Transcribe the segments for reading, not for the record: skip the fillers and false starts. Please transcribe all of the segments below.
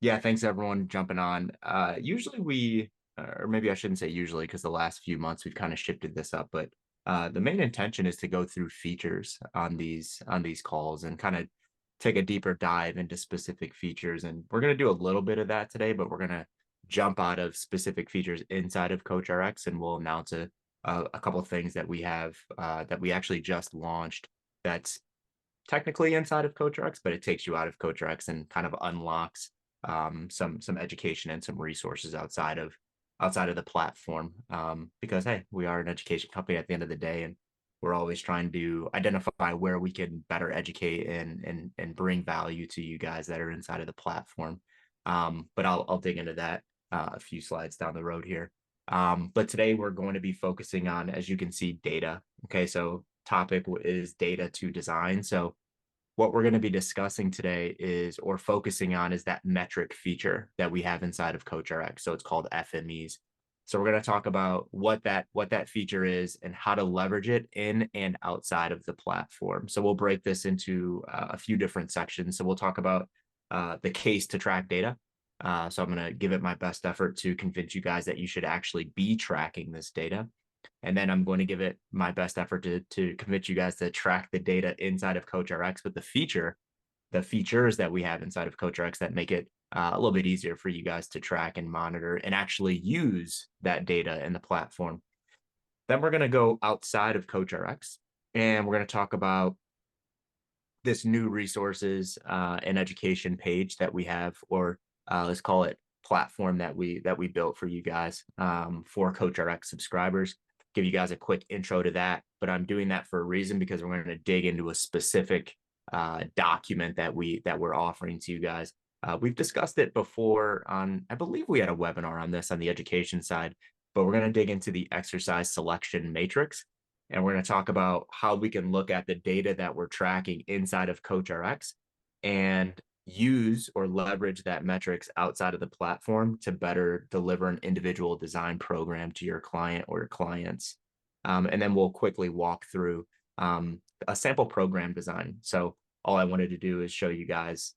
Yeah, thanks everyone jumping on. Usually or maybe I shouldn't say usually because the last few months we've kind of shifted this up, but the main intention is to go through features on these calls and kind of take a deeper dive into specific features. And we're going to do a little bit of that today, but we're going to jump out of specific features inside of CoachRx and we'll announce a couple of things that we have that we actually just launched that's technically inside of CoachRx, but it takes you out of CoachRx and kind of unlocks some education and some resources outside of the platform. Because hey, we are an education company at the end of the day, and we're always trying to identify where we can better educate and bring value to you guys that are inside of the platform. But I'll dig into that a few slides down the road here. But today we're going to be focusing on, as you can see, data. Okay, so topic is data to design. So what we're going to be discussing today is, or focusing on, is that metric feature that we have inside of CoachRx. So it's called FMEs. So we're going to talk about what that feature is and how to leverage it in and outside of the platform. So we'll break this into a few different sections. So we'll talk about the case to track data. So I'm going to give it my best effort to convince you guys that you should actually be tracking this data. And then I'm going to give it my best effort to convince you guys to track the data inside of CoachRx with the features that we have inside of CoachRx that make it a little bit easier for you guys to track and monitor and actually use that data in the platform. Then we're going to go outside of CoachRx and we're going to talk about this new resources and education page that we have, or let's call it platform that we built for you guys for CoachRx subscribers. Give you guys a quick intro to that, but I'm doing that for a reason because we're going to dig into a specific document that we're offering to you guys. We've discussed it before on, I believe we had a webinar on this on the education side, but we're going to dig into the exercise selection matrix. And we're going to talk about how we can look at the data that we're tracking inside of CoachRx and use or leverage that metrics outside of the platform to better deliver an individual design program to your client or your clients. And then we'll quickly walk through a sample program design. So all I wanted to do is show you guys,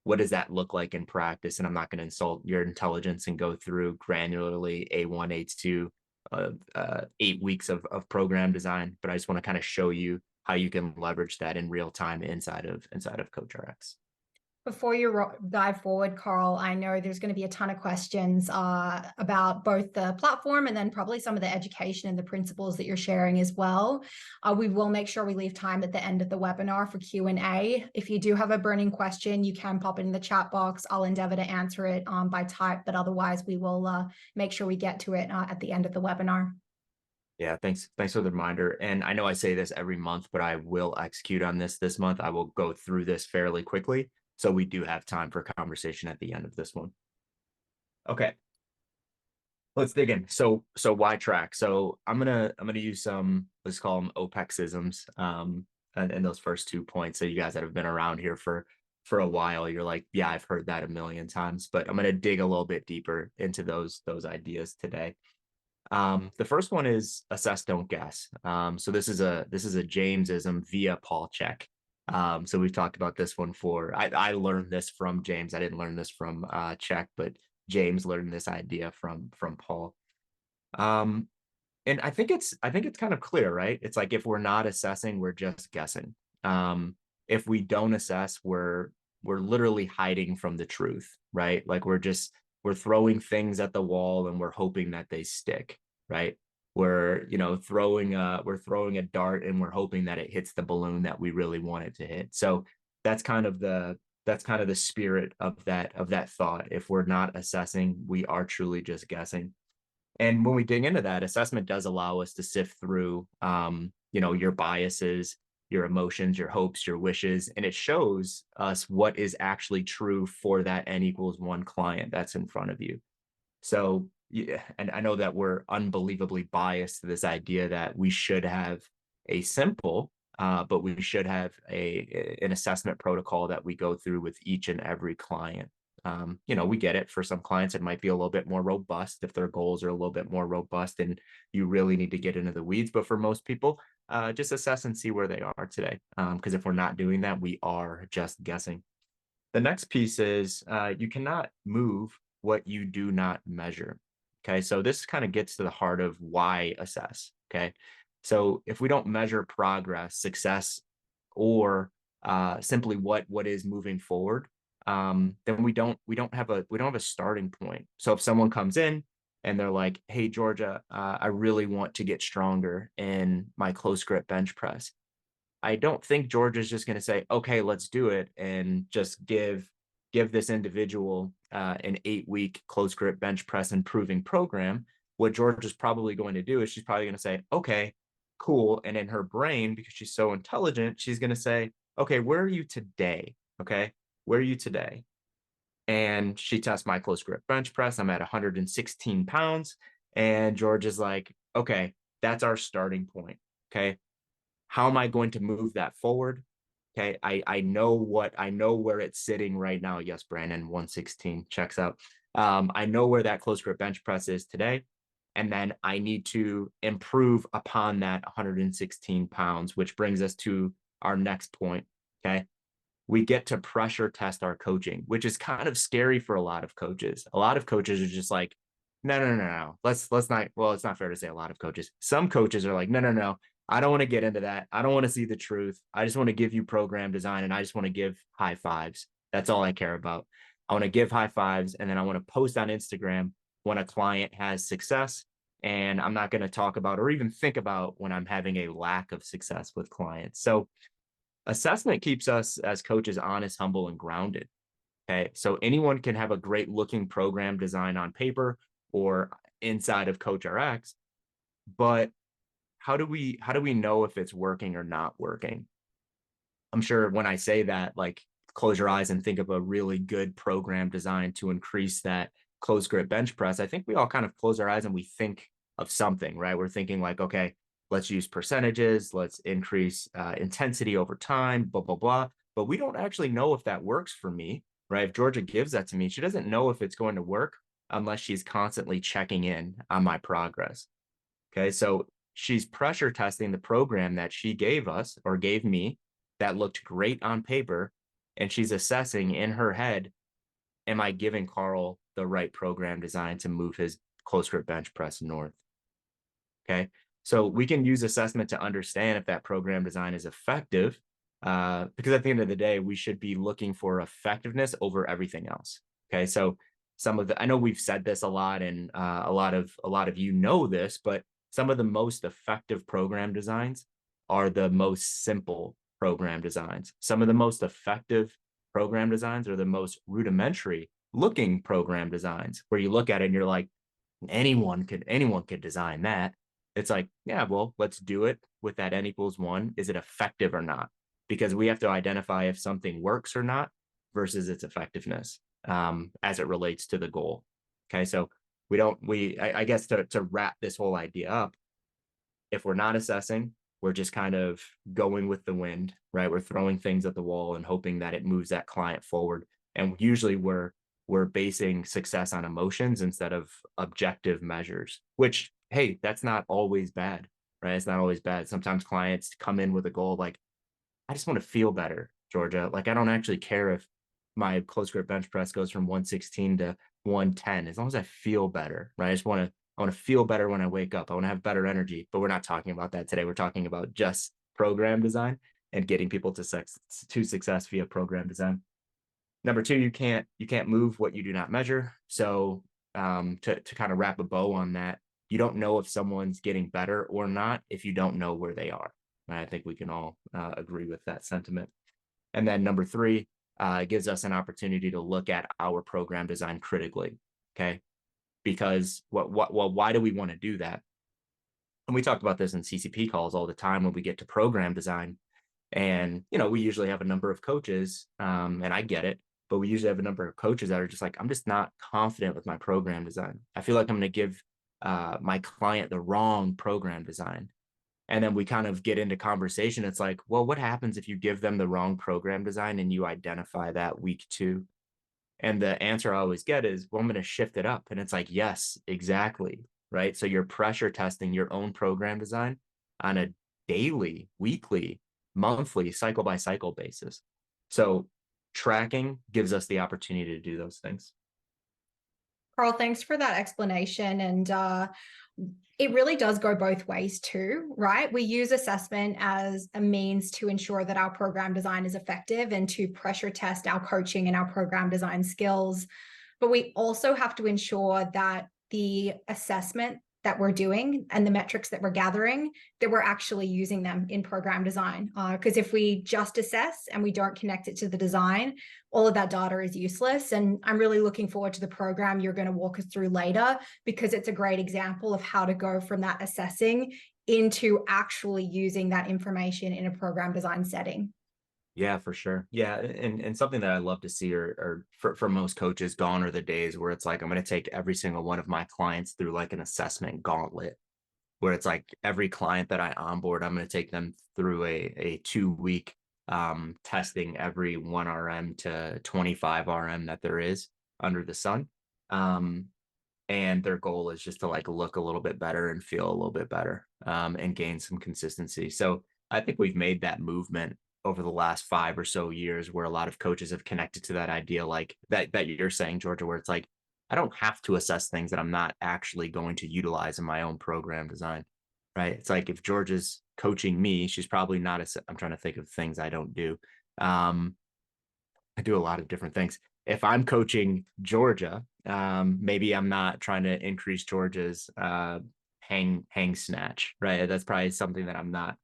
what does that look like in practice? And I'm not going to insult your intelligence and go through granularly A1, A2, 8 weeks of program design, but I just want to kind of show you how you can leverage that in real time inside of CoachRx. Before you dive forward, Carl, I know there's going to be a ton of questions about both the platform and then probably some of the education and the principles that you're sharing as well. We will make sure we leave time at the end of the webinar for Q&A. If you do have a burning question, you can pop it in the chat box. I'll endeavor to answer it by type, but otherwise we will make sure we get to it at the end of the webinar. Yeah, thanks for the reminder. And I know I say this every month, but I will execute on this month. I will go through this fairly quickly, so we do have time for conversation at the end of this one. Okay, let's dig in. So why track? So I'm gonna use some, let's call them OPEX-isms, and those first 2 points. So you guys that have been around here for a while, you're like, yeah, I've heard that a million times. But I'm gonna dig a little bit deeper into those ideas today. The first one is assess, don't guess. So this is a Jamesism via Paul Check. So we've talked about this one I learned this from James. I didn't learn this from Check, but James learned this idea from Paul. And I think it's kind of clear, right? It's like, if we're not assessing, we're just guessing. If we don't assess, we're literally hiding from the truth, right? Like we're throwing things at the wall and we're hoping that they stick, right? We're throwing a dart and we're hoping that it hits the balloon that we really want it to hit. So that's kind of the spirit of that thought. If we're not assessing, we are truly just guessing. And when we dig into that, assessment does allow us to sift through your biases, your emotions, your hopes, your wishes, and it shows us what is actually true for that N=1 client that's in front of you. So, yeah, and I know that we're unbelievably biased to this idea that we should have a simple, but we should have an assessment protocol that we go through with each and every client. We get it. For some clients, it might be a little bit more robust if their goals are a little bit more robust and you really need to get into the weeds. But for most people, just assess and see where they are today. Because if we're not doing that, we are just guessing. The next piece is you cannot move what you do not measure. Okay. So this kind of gets to the heart of why assess. Okay. So if we don't measure progress, success, or simply what is moving forward, then we don't have a starting point. So if someone comes in and they're like, "Hey Georgia, I really want to get stronger in my close grip bench press." I don't think Georgia's just going to say, "Okay, let's do it," and just give this individual an 8 week close grip bench press improving program. What Georgia's probably going to do is she's probably going to say, "Okay, cool," and in her brain, because she's so intelligent, she's going to say, "Okay, where are you today? Okay, where are you today?" And she tests my close grip bench press. I'm at 116 pounds, and George is like, "Okay, that's our starting point. Okay, how am I going to move that forward? Okay, I know where it's sitting right now. Yes, Brandon, 116 checks out. I know where that close grip bench press is today. And then I need to improve upon that 116 pounds, which brings us to our next point. Okay. We get to pressure test our coaching, which is kind of scary for a lot of coaches. A lot of coaches are just like, no, no, no, no, no. Let's not. Well, it's not fair to say a lot of coaches. Some coaches are like, no, no, no. I don't want to get into that. I don't want to see the truth. I just want to give you program design and I just want to give high fives. That's all I care about. I want to give high fives and then I want to post on Instagram when a client has success. And I'm not going to talk about or even think about when I'm having a lack of success with clients. So assessment keeps us as coaches honest, humble, and grounded. Okay. So anyone can have a great looking program design on paper or inside of CoachRx, but how do we know if it's working or not working? I'm sure when I say that, like, close your eyes and think of a really good program design to increase that close grip bench press. I think we all kind of close our eyes and we think of something, right? We're thinking like, okay, let's use percentages, let's increase intensity over time, blah, blah, blah. But we don't actually know if that works for me, right? If Georgia gives that to me, she doesn't know if it's going to work unless she's constantly checking in on my progress. Okay. So she's pressure testing the program that she gave us or gave me that looked great on paper. And she's assessing in her head, am I giving Carl the right program design to move his close grip bench press north? Okay. So we can use assessment to understand if that program design is effective. Because at the end of the day, we should be looking for effectiveness over everything else. Okay. So I know we've said this a lot, and a lot of you know this, but some of the most effective program designs are the most simple program designs. Some of the most effective program designs are the most rudimentary looking program designs, where you look at it and you're like, anyone could design that. It's like, yeah, well, let's do it with that n equals one. Is it effective or not? Because we have to identify if something works or not versus its effectiveness as it relates to the goal. Okay, so we don't we I guess to wrap this whole idea up, if we're not assessing, we're just kind of going with the wind, right? We're throwing things at the wall and hoping that it moves that client forward. And usually we're basing success on emotions instead of objective measures, which, hey, that's not always bad, right? It's not always bad. Sometimes clients come in with a goal like, I just want to feel better, Georgia. Like, I don't actually care if my close grip bench press goes from 116 to 110, as long as I feel better, right? I want to feel better when I wake up. I want to have better energy, but we're not talking about that today. We're talking about just program design and getting people to success via program design. Number two, you can't move what you do not measure. So to kind of wrap a bow on that, you don't know if someone's getting better or not if you don't know where they are. And I think we can all agree with that sentiment. And then number three, it gives us an opportunity to look at our program design critically. Okay, because why do we want to do that? And we talk about this in CCP calls all the time when we get to program design. And, we usually have a number of coaches, and I get it, but we usually have a number of coaches that are just like, I'm just not confident with my program design. I feel like I'm going to give my client the wrong program design. And then we kind of get into conversation. It's like, well, what happens if you give them the wrong program design and you identify that week two? And the answer I always get is, well, I'm going to shift it up. And it's like, yes, exactly. Right. So you're pressure testing your own program design on a daily, weekly, monthly, cycle by cycle basis. So tracking gives us the opportunity to do those things. Carl, thanks for that explanation. And it really does go both ways too, right? We use assessment as a means to ensure that our program design is effective and to pressure test our coaching and our program design skills. But we also have to ensure that the assessment that we're doing and the metrics that we're gathering, that we're actually using them in program design. Because if we just assess and we don't connect it to the design, all of that data is useless. And I'm really looking forward to the program you're going to walk us through later, because it's a great example of how to go from that assessing into actually using that information in a program design setting. Yeah, for sure. Yeah, and something that I love to see, or for most coaches, gone are the days where it's like I'm going to take every single one of my clients through like an assessment gauntlet, where it's like every client that I onboard, I'm going to take them through a 2 week testing every 1 RM to 25 RM that there is under the sun. Um, and their goal is just to like look a little bit better and feel a little bit better, and gain some consistency. So I think we've made that movement over the last 5 or so years, where a lot of coaches have connected to that idea, like that you're saying, Georgia, where it's like I don't have to assess things that I'm not actually going to utilize in my own program design, right? It's like if Georgia's coaching me, she's probably not. I'm trying to think of things I don't do. Um, I do a lot of different things. If I'm coaching Georgia, maybe I'm not trying to increase Georgia's hang snatch, right? That's probably something that I'm not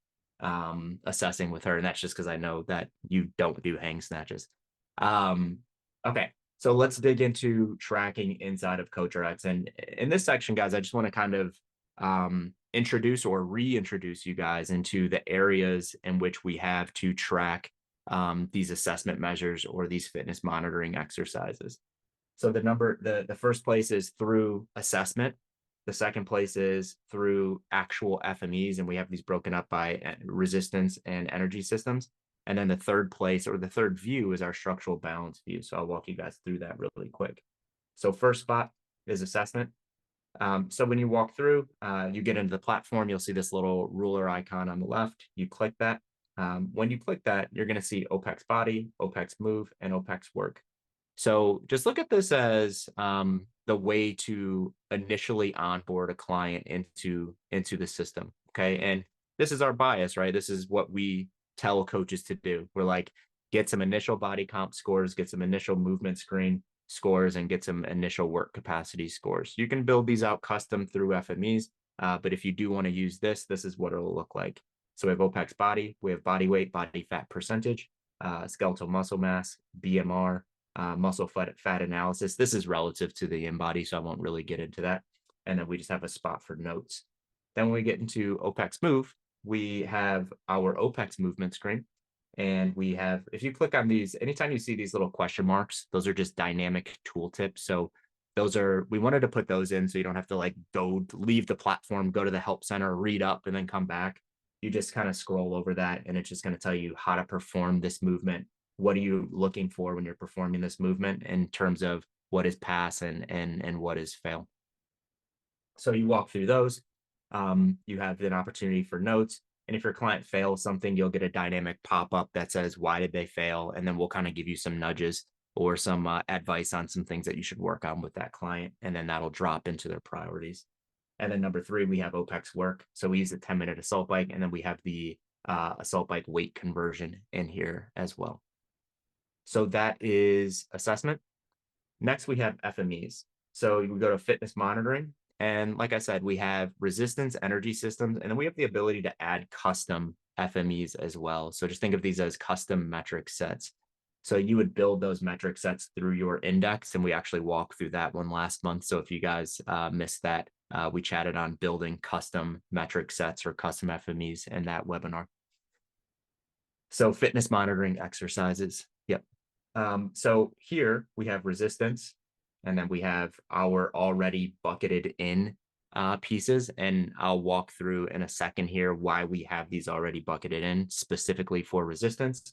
assessing with her, and that's just because I know that you don't do hang snatches. Um, okay, so let's dig into tracking inside of CoachRx, and in this section, guys, I just want to kind of introduce or reintroduce you guys into the areas in which we have to track these assessment measures or these fitness monitoring exercises. So the first place is through assessment. The second place is through actual FMEs, and we have these broken up by resistance and energy systems. And then the third place, or the third view, is our structural balance view. So I'll walk you guys through that really quick. So first spot is assessment. So when you walk through, you get into the platform, you'll see this little ruler icon on the left. You click that. When you click that, you're going to see OPEX body, OPEX move, and OPEX work. So just look at this as the way to initially onboard a client into the system. Okay. And this is our bias, right? This is what we tell coaches to do. We're like, get some initial body comp scores, get some initial movement screen scores, and get some initial work capacity scores. You can build these out custom through FMEs, but if you do want to use this is what it'll look like. So we have OPEX body, we have body weight, body fat percentage, skeletal muscle mass, BMR, muscle fat analysis. This is relative to the in-body, so I won't really get into that. And then we just have a spot for notes. Then when we get into OPEX move, we have our OPEX movement screen. And we have, if you click on these, anytime you see these little question marks, those are just dynamic tooltips. So those are, we wanted to put those in so you don't have to like go leave the platform, go to the help center, read up, and then come back. You just kind of scroll over that, and it's just going to tell you how to perform this movement. What are you looking for when you're performing this movement in terms of what is pass and what is fail? So you walk through those. You have an opportunity for notes. And if your client fails something, you'll get a dynamic pop-up that says, why did they fail? And then we'll kind of give you some nudges or some advice on some things that you should work on with that client. And then that'll drop into their priorities. And then number 3, we have OPEX work. So we use the 10-minute assault bike, and then we have the assault bike weight conversion in here as well. So that is assessment. Next, we have FMEs. So we go to fitness monitoring. And like I said, we have resistance, energy systems, and then we have the ability to add custom FMEs as well. So just think of these as custom metric sets. So you would build those metric sets through your index, and we actually walked through that one last month. So if you guys missed that, we chatted on building custom metric sets or custom FMEs in that webinar. So fitness monitoring exercises. Yep. So here we have resistance, and then we have our already bucketed in pieces. And I'll walk through in a second here why we have these already bucketed in specifically for resistance.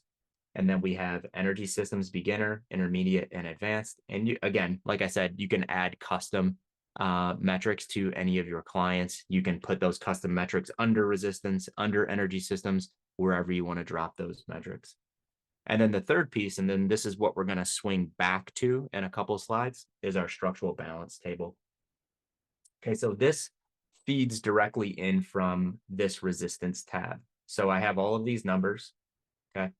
And then we have energy systems, beginner, intermediate, and advanced. And you, again, like I said, you can add custom metrics to any of your clients. You can put those custom metrics under resistance, under energy systems, wherever you want to drop those metrics. And then the third piece, and then this is what we're going to swing back to in a couple slides, is our structural balance table. Okay, so this feeds directly in from this resistance tab. So I have all of these numbers. Okay.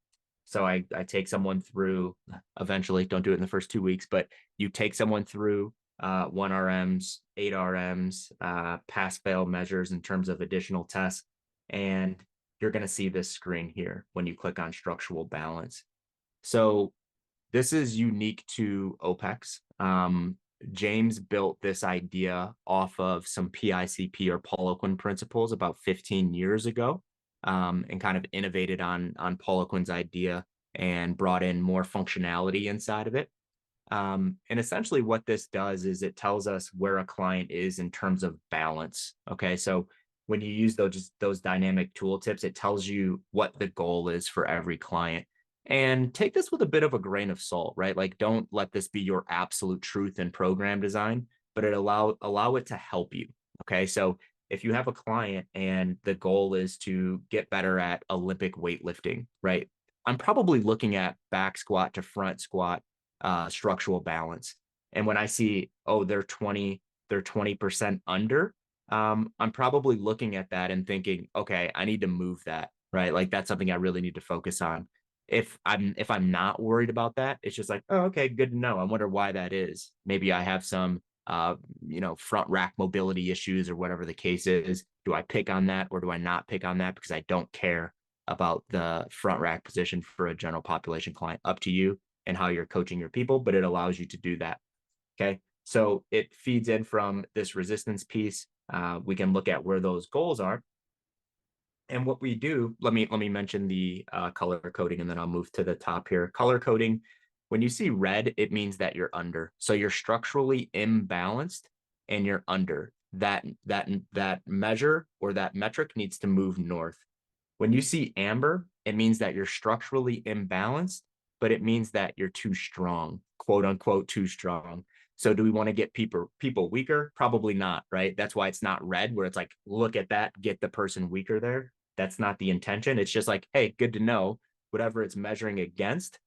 So I take someone through, eventually, don't do it in the first 2 weeks, but you take someone through 1 RMs, 8 RMs, pass fail measures in terms of additional tests. And you're going to see this screen here when you click on structural balance. So this is unique to OPEX. James built this idea off of some PICP or Paul Quinn principles about 15 years ago, and kind of innovated on Paul Quinn's idea and brought in more functionality inside of it. And essentially what this does is it tells us where a client is in terms of balance. Okay, so when you use those dynamic tooltips, it tells you what the goal is for every client. And take this with a bit of a grain of salt, right? Like, don't let this be your absolute truth in program design, but allow it to help you. Okay, so if you have a client and the goal is to get better at Olympic weightlifting, right? I'm probably looking at back squat to front squat structural balance. And when I see, oh, they're 20% under, I'm probably looking at that and thinking, okay, I need to move that, right? Like, that's something I really need to focus on. If I'm not worried about that, it's just like, oh, okay, good to know. I wonder why that is. Maybe I have some front rack mobility issues or whatever the case is. Do I pick on that or do I not pick on that because I don't care about the front rack position for a general population client? Up to you and how you're coaching your people, but it allows you to do that. Okay. So it feeds in from this resistance piece. We can look at where those goals are. And what we do, let me mention the color coding, and then I'll move to the top here. Color coding, when you see red, it means that you're under. So you're structurally imbalanced and you're under. That measure or that metric needs to move north. When you see amber, it means that you're structurally imbalanced, but it means that you're too strong, quote unquote, too strong. So do we want to get people weaker? Probably not, right? That's why it's not red, where it's like, look at that, get the person weaker there. That's not the intention. It's just like, hey, good to know. Whatever it's measuring against,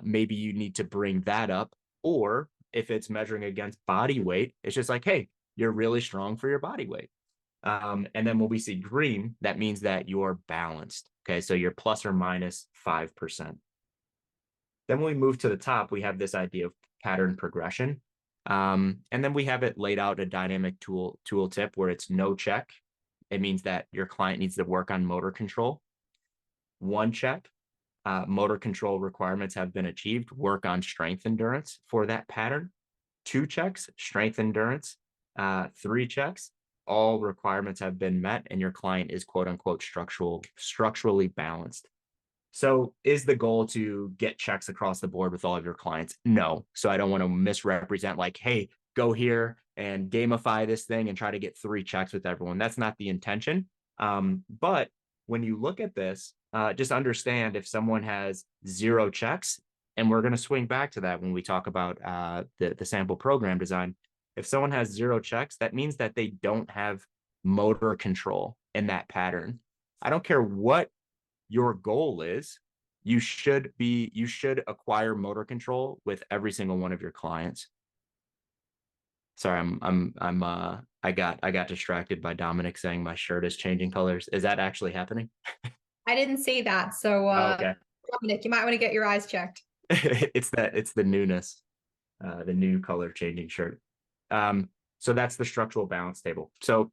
maybe you need to bring that up. Or if it's measuring against body weight, it's just like, hey, you're really strong for your body weight. And then when we see green, that means that you're balanced. Okay, so you're plus or minus 5%. Then when we move to the top, we have this idea of pattern progression. And then we have it laid out a dynamic tooltip where it's no check. It means that your client needs to work on motor control. 1 check, motor control requirements have been achieved. Work on strength endurance for that pattern. 2 checks, strength endurance. 3 checks, all requirements have been met and your client is quote unquote structurally balanced. So is the goal to get checks across the board with all of your clients? No. So I don't want to misrepresent like, hey, go here and gamify this thing and try to get 3 checks with everyone. That's not the intention. But when you look at this, just understand if someone has 0 checks, and we're going to swing back to that when we talk about the sample program design. If someone has 0 checks, that means that they don't have motor control in that pattern. I don't care what your goal is, you should acquire motor control with every single one of your clients. Sorry, I got distracted by Dominic saying my shirt is changing colors. Is that actually happening? I didn't see that. So, Okay. Dominic, you might want to get your eyes checked. It's the newness, the new color changing shirt. So that's the structural balance table. So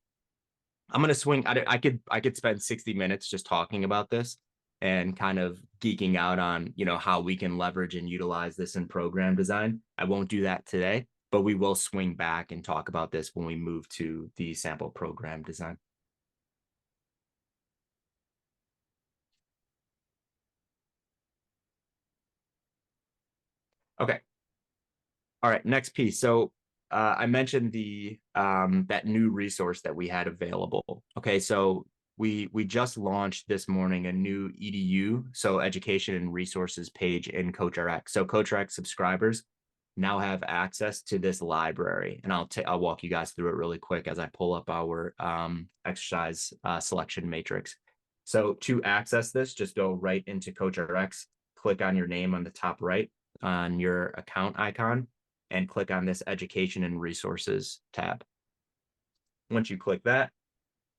I'm going to swing. I could spend 60 minutes just talking about this and kind of geeking out on, how we can leverage and utilize this in program design. I won't do that today, but we will swing back and talk about this when we move to the sample program design. Okay. All right. Next piece. So I mentioned the that new resource that we had available. Okay. So we just launched this morning a new EDU, so education and resources page in CoachRx. So CoachRx subscribers now have access to this library, and I'll walk you guys through it really quick as I pull up our exercise selection matrix. So to access this, just go right into CoachRx, click on your name on the top right on your account icon and click on this education and resources tab. Once you click that,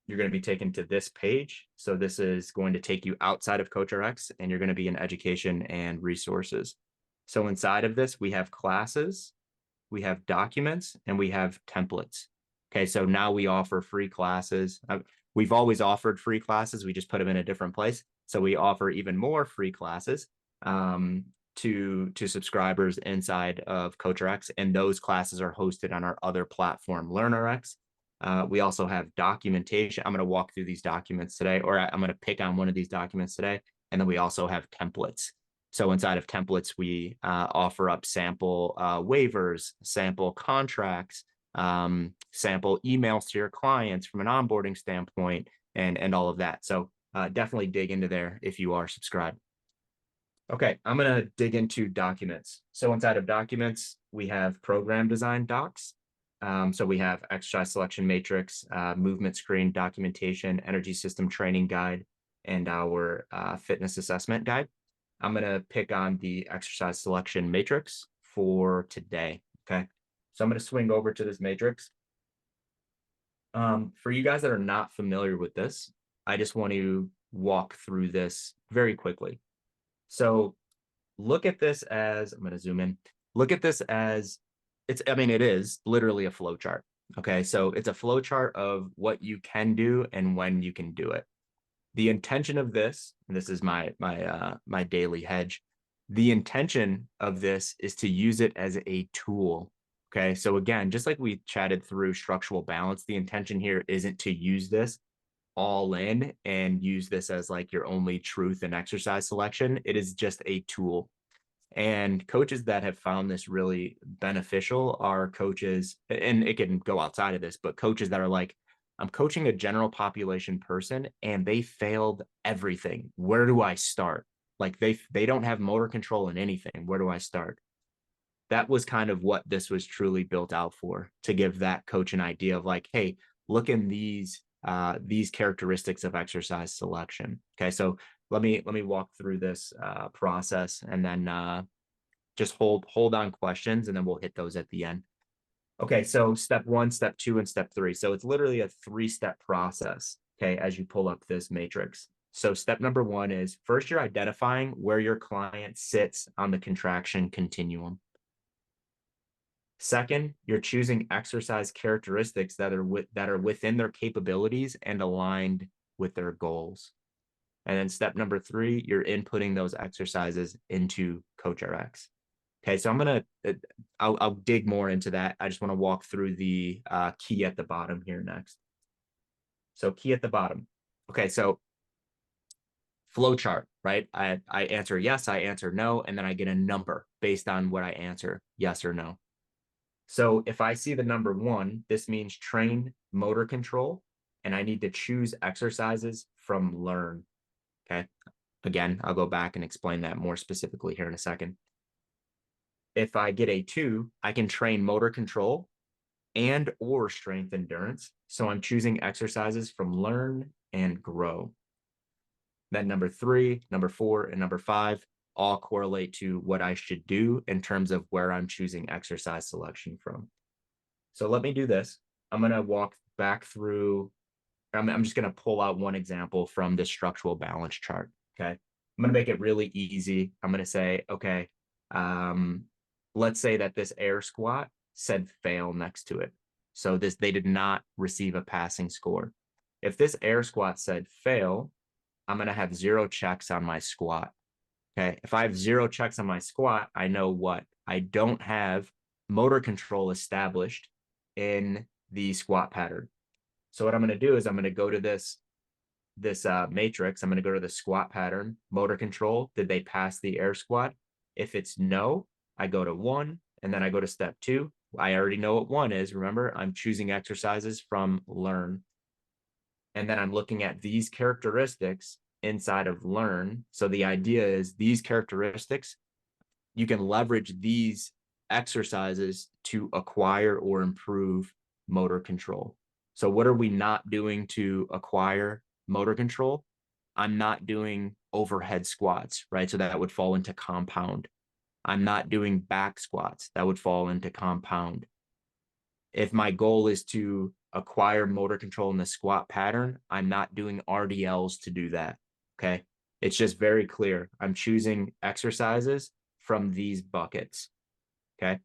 you're going to be taken to this page. So this is going to take you outside of CoachRx, and you're going to be in education and resources. So inside of this, we have classes, we have documents, and we have templates. Okay, so now we offer free classes. We've always offered free classes. We just put them in a different place. So we offer even more free classes to subscribers inside of CoachRx, and those classes are hosted on our other platform, LearnerX. We also have documentation. I'm going to walk through these documents today, or I'm going to pick on one of these documents today. And then we also have templates. So inside of templates, we offer up sample waivers, sample contracts, sample emails to your clients from an onboarding standpoint, and all of that. So definitely dig into there if you are subscribed. Okay, I'm going to dig into documents. So inside of documents, we have program design docs. So we have exercise selection matrix, movement screen, documentation, energy system training guide, and our fitness assessment guide. I'm going to pick on the exercise selection matrix for today. Okay, so I'm going to swing over to this matrix. For you guys that are not familiar with this, I just want to walk through this very quickly. So look at this as, I'm going to zoom in. Look at this as it is literally a flow chart. Okay, so it's a flow chart of what you can do and when you can do it. The intention of this, and this is my daily hedge. The intention of this is to use it as a tool. Okay, so again, just like we chatted through structural balance, the intention here isn't to use this all in and use this as like your only truth in exercise selection. It is just a tool. And coaches that have found this really beneficial are coaches, and it can go outside of this, but coaches that are like, I'm coaching a general population person and they failed everything. Where do I start? Like they don't have motor control in anything. Where do I start? That was kind of what this was truly built out for, to give that coach an idea of like, hey, look in these characteristics of exercise selection. Okay, so let me walk through this process, and then just hold on questions, and then we'll hit those at the end. Okay, so step 1, step 2, and step 3. So it's literally a 3-step process. Okay, as you pull up this matrix. So step number 1 is first you're identifying where your client sits on the contraction continuum. Second, you're choosing exercise characteristics that are within their capabilities and aligned with their goals. And then step number 3, you're inputting those exercises into CoachRx. Okay, so I'll dig more into that. I just want to walk through the key at the bottom here next. So key at the bottom. Okay, so flow chart, right? I answer yes, I answer no, and then I get a number based on what I answer, yes or no. So if I see the number 1, this means train motor control, and I need to choose exercises from learn. Okay. Again, I'll go back and explain that more specifically here in a second. If I get a 2, I can train motor control and or strength endurance. So I'm choosing exercises from learn and grow. Then number 3, number 4, and number 5 all correlate to what I should do in terms of where I'm choosing exercise selection from. So let me do this. I'm going to walk back through. I'm just going to pull out one example from this structural balance chart. Okay. I'm going to make it really easy. I'm going to say, okay, let's say that this air squat said fail next to it. So they did not receive a passing score. If this air squat said fail, I'm going to have 0 checks on my squat. Okay. If I have 0 checks on my squat, I know what I don't have motor control established in the squat pattern. So what I'm going to do is I'm going to go to this matrix. I'm going to go to the squat pattern, motor control. Did they pass the air squat? If it's no, I go to 1, and then I go to step 2. I already know what 1 is. Remember, I'm choosing exercises from learn. And then I'm looking at these characteristics inside of learn. So the idea is these characteristics, you can leverage these exercises to acquire or improve motor control. So what are we not doing to acquire motor control? I'm not doing overhead squats, right? So that would fall into compound. I'm not doing back squats. That would fall into compound. If my goal is to acquire motor control in the squat pattern, I'm not doing RDLs to do that. Okay. It's just very clear. I'm choosing exercises from these buckets. Okay.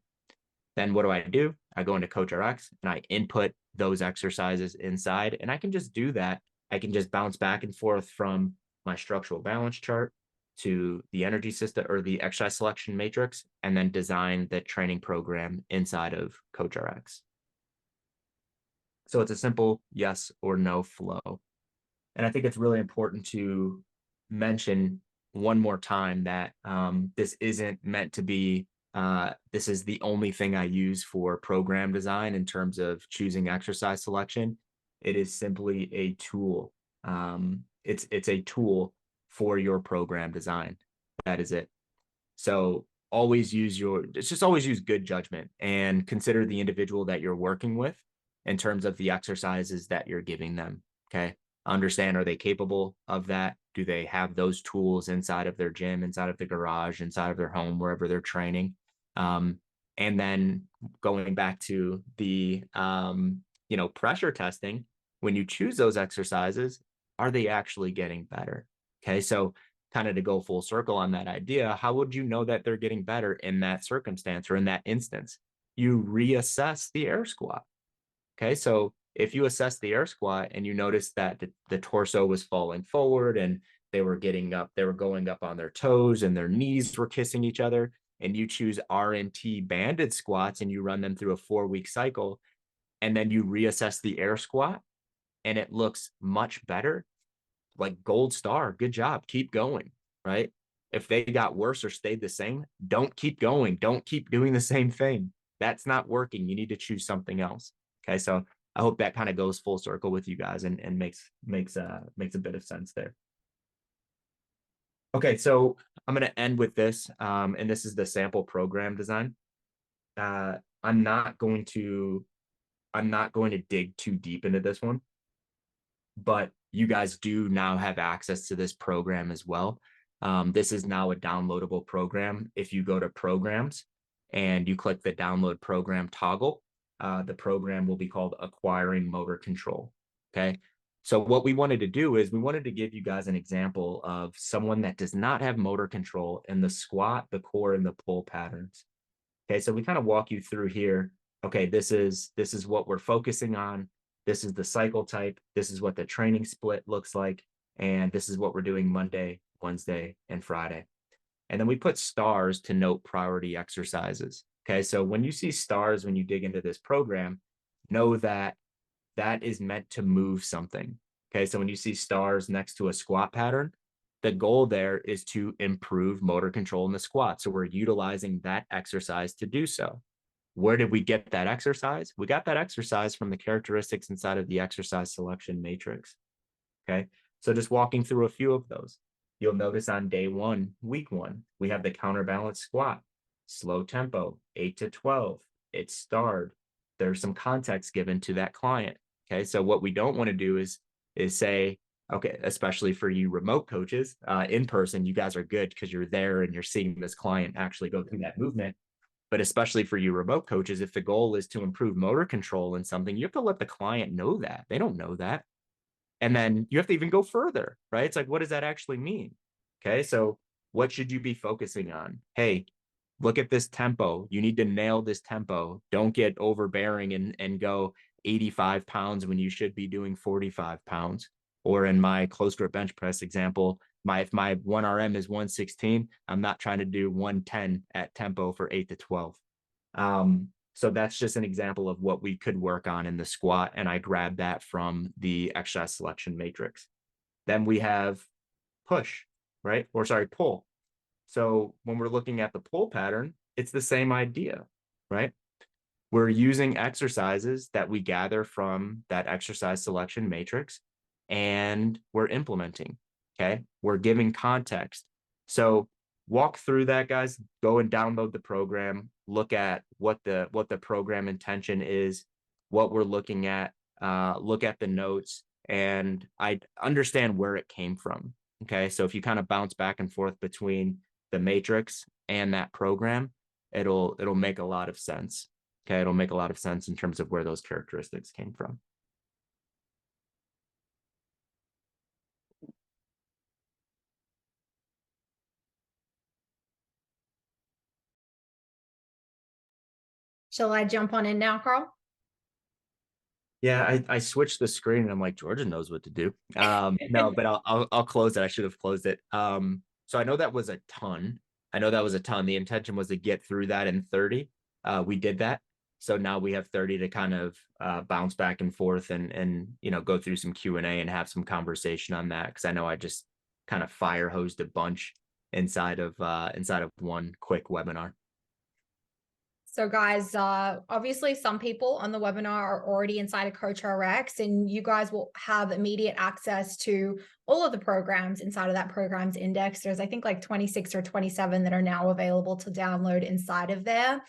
Then what do? I go into CoachRx and I input those exercises inside, and I can just do that. I can just bounce back and forth from my structural balance chart to the energy system or the exercise selection matrix, and then design the training program inside of CoachRx. So it's a simple yes or no flow. And I think it's really important to mention one more time that this isn't meant to be, this is the only thing I use for program design in terms of choosing exercise selection. It is simply a tool. It's a tool for your program design. That is it. So always use good judgment and consider the individual that you're working with in terms of the exercises that you're giving them. Okay. Understand, are they capable of that? Do they have those tools inside of their gym, inside of the garage, inside of their home, wherever they're training? And then going back to the, pressure testing, when you choose those exercises, are they actually getting better? Okay. So kind of to go full circle on that idea, how would you know that they're getting better in that circumstance or in that instance? You reassess the air squat. Okay. So if you assess the air squat and you notice that the torso was falling forward and they were getting up, they were going up on their toes and their knees were kissing each other, and you choose RNT banded squats and you run them through a 4-week cycle, and then you reassess the air squat and it looks much better, like gold star, good job, keep going, right? If they got worse or stayed the same, don't keep going, don't keep doing the same thing. That's not working. You need to choose something else. Okay, so I hope that kind of goes full circle with you guys and makes a bit of sense there. Okay, so I'm going to end with this, and this is the sample program design. uh, i'm not going to I'm not going to dig too deep into this one, but you guys do now have access to this program as well. This is now a downloadable program. If you go to programs and you click the download program toggle, the program will be called Acquiring Motor Control. Okay. So what we wanted to do is we wanted to give you guys an example of someone that does not have motor control in the squat, the core, and the pull patterns. Okay, so we kind of walk you through here. Okay, this is what we're focusing on. This is the cycle type. This is what the training split looks like. And this is what we're doing Monday, Wednesday, and Friday. And then we put stars to note priority exercises. Okay, so when you see stars, when you dig into this program, know that that is meant to move something. Okay, so when you see stars next to a squat pattern, the goal there is to improve motor control in the squat. So we're utilizing that exercise to do so. Where did we get that exercise? We got that exercise from the characteristics inside of the exercise selection matrix. Okay. So just walking through a few of those, you'll notice on day 1, week 1, we have the counterbalance squat, slow tempo, 8 to 12. It's starred. There's some context given to that client. Okay. So what we don't want to do is say, okay, especially for you remote coaches, in person, you guys are good because you're there and you're seeing this client actually go through that movement. But especially for you remote coaches, if the goal is to improve motor control in something, you have to let the client know that. They don't know that. And then you have to even go further, right? It's like, what does that actually mean? Okay. So what should you be focusing on? Hey, look at this tempo. You need to nail this tempo. Don't get overbearing and go 85 pounds when you should be doing 45 pounds. Or in my close grip bench press example, if my 1RM is 116, I'm not trying to do 110 at tempo for 8 to 12. So that's just an example of what we could work on in the squat. And I grabbed that from the exercise selection matrix. Then we have push, right? Or sorry, pull. So when we're looking at the pull pattern, it's the same idea, right? We're using exercises that we gather from that exercise selection matrix and we're implementing. Okay. We're giving context. So walk through that, guys. Go and download the program, look at what the program intention is, what we're looking at, look at the notes, and I understand where it came from. Okay, so if you kind of bounce back and forth between the matrix and that program, it'll make a lot of sense. Okay, it'll make a lot of sense in terms of where those characteristics came from. Shall I jump on in now, Carl? Yeah, I switched the screen and I'm like, Georgia knows what to do. No, but I'll close it. I should have closed it. So I know that was a ton. I know that was a ton. The intention was to get through that in 30. We did that. So now we have 30 to kind of bounce back and forth and go through some Q&A and have some conversation on that. Cause I know I just kind of fire hosed a bunch inside of one quick webinar. So guys, obviously some people on the webinar are already inside of CoachRx, and you guys will have immediate access to all of the programs inside of that programs index. There's, I think, like 26 or 27 that are now available to download inside of there,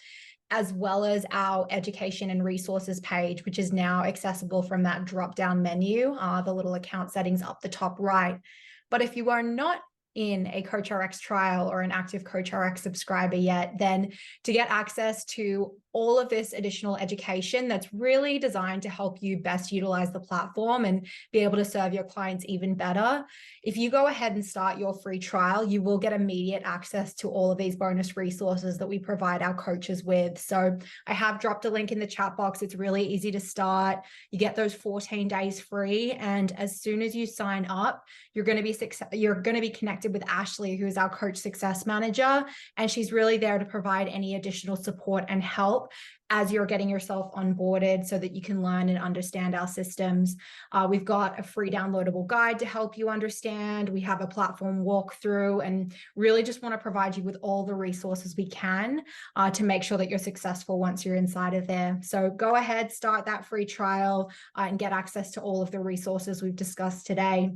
as well as our education and resources page, which is now accessible from that drop-down menu, the little account settings up the top right. But if you are not in a CoachRx trial or an active CoachRx subscriber yet, then to get access to all of this additional education that's really designed to help you best utilize the platform and be able to serve your clients even better. If you go ahead and start your free trial, you will get immediate access to all of these bonus resources that we provide our coaches with. So I have dropped a link in the chat box. It's really easy to start. You get those 14 days free. And as soon as you sign up, you're going to be connected with Ashley, who is our coach success manager. And she's really there to provide any additional support and help as you're getting yourself onboarded so that you can learn and understand our systems. We've got a free downloadable guide to help you understand. We have a platform walkthrough, and really just want to provide you with all the resources we can to make sure that you're successful once you're inside of there. So go ahead, start that free trial and get access to all of the resources we've discussed today.